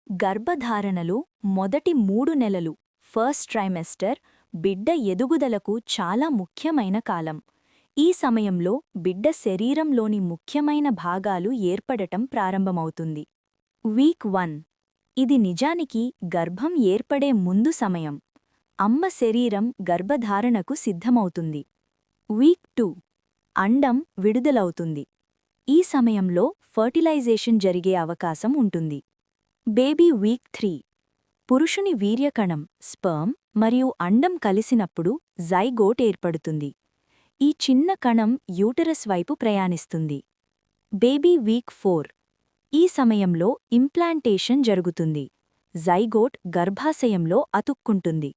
గర్భధారణలో మొదటి 3 నెలలు first trimester బిడ్డ ఎదుగుదలకు చాలా ముఖ్యమైన కాలం. ఈ సమయంలో బిడ్డ శరీరంలోని ముఖ్యమైన భాగాలు ఏర్పడటం ప్రారంభమవుతుంది. వీక్ 1 ఇది నిజానికి గర్భం ఏర్పడే ముందు సమయం. అమ్మ శరీరం గర్భధారణకు సిద్ధమవుతుంది. వీక్ 2 అండం విడుదలవుతుంది. ఈ సమయంలో ఫర్టిలైజేషన్ జరిగే అవకాశం ఉంటుంది. బేబీ వీక్ 3 పురుషుని వీర్యకణం స్పర్మ్ మరియు అండం కలిసినప్పుడు జైగోట్ ఏర్పడుతుంది. ఈ చిన్న కణం యూటరస్ వైపు ప్రయాణిస్తుంది. బేబీ వీక్ 4 ఈ సమయంలో ఇంప్లాంటేషన్ జరుగుతుంది. జైగోట్ గర్భాశయంలో అతుక్కుంటుంది.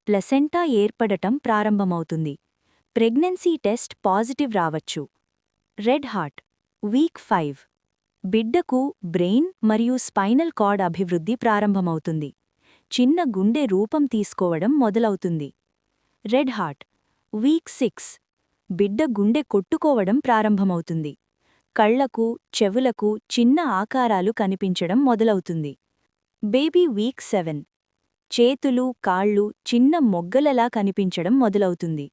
ప్లసెంటా ఏర్పడటం ప్రారంభమవుతుంది. ప్రెగ్నెన్సీ టెస్ట్ పాజిటివ్ రావచ్చు. రెడ్ హార్ట్ వీక్ 5 బిడ్డకు బ్రెయిన్ మరియు స్పైనల్ కార్డ్ అభివృద్ధి ప్రారంభమవుతుంది. చిన్న గుండె రూపం తీసుకోవడం మొదలవుతుంది. రెడ్ హార్ట్ వీక్ 6 బిడ్డ గుండె కొట్టుకోవడం ప్రారంభమవుతుంది. కళ్లకు చెవులకు చిన్న ఆకారాలు కనిపించడం మొదలవుతుంది. బేబీ వీక్ 7 చేతులు కాళ్ళు చిన్న మొగ్గలలా కనిపించడం మొదలవుతుంది.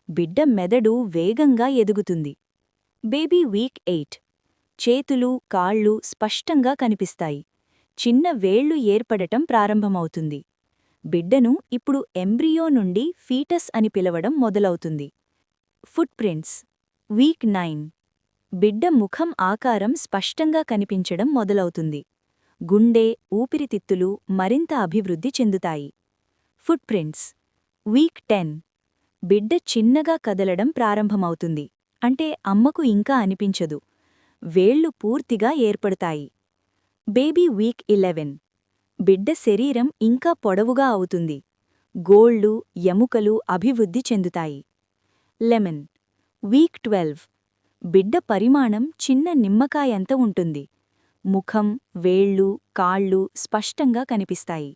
బిడ్డ మెదడు వేగంగా ఎదుగుతుంది. బేబీ వీక్ 8 చేతులు కాళ్ళు స్పష్టంగా కనిపిస్తాయి. చిన్న వేళ్లు ఏర్పడటం ప్రారంభమవుతుంది. బిడ్డను ఇప్పుడు ఎంబ్రియో నుండి ఫీటస్ అని పిలవడం మొదలవుతుంది. ఫుట్ ప్రింట్స్ వీక్ 9 బిడ్డ ముఖం ఆకారం స్పష్టంగా కనిపించడం మొదలవుతుంది. గుండె ఊపిరితిత్తులు మరింత అభివృద్ధి చెందుతాయి. ఫుట్ ప్రింట్స్ వీక్ 10 బిడ్డ చిన్నగా కదలడం ప్రారంభమవుతుంది. అంటే అమ్మకు ఇంకా అనిపించదు. వేళ్లు పూర్తిగా ఏర్పడతాయి. బేబీ వీక్ 11 బిడ్డ శరీరం ఇంకా పొడవుగా అవుతుంది. గోళ్లు ఎముకలు అభివృద్ధి చెందుతాయి. లెమన్ వీక్ 12 బిడ్డ పరిమాణం చిన్న నిమ్మకాయంత ఉంటుంది. ముఖం వేళ్లు కాళ్ళు స్పష్టంగా కనిపిస్తాయి.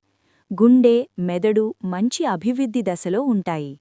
గుండె మెదడు మంచి అభివృద్ధి దశలో ఉంటాయి.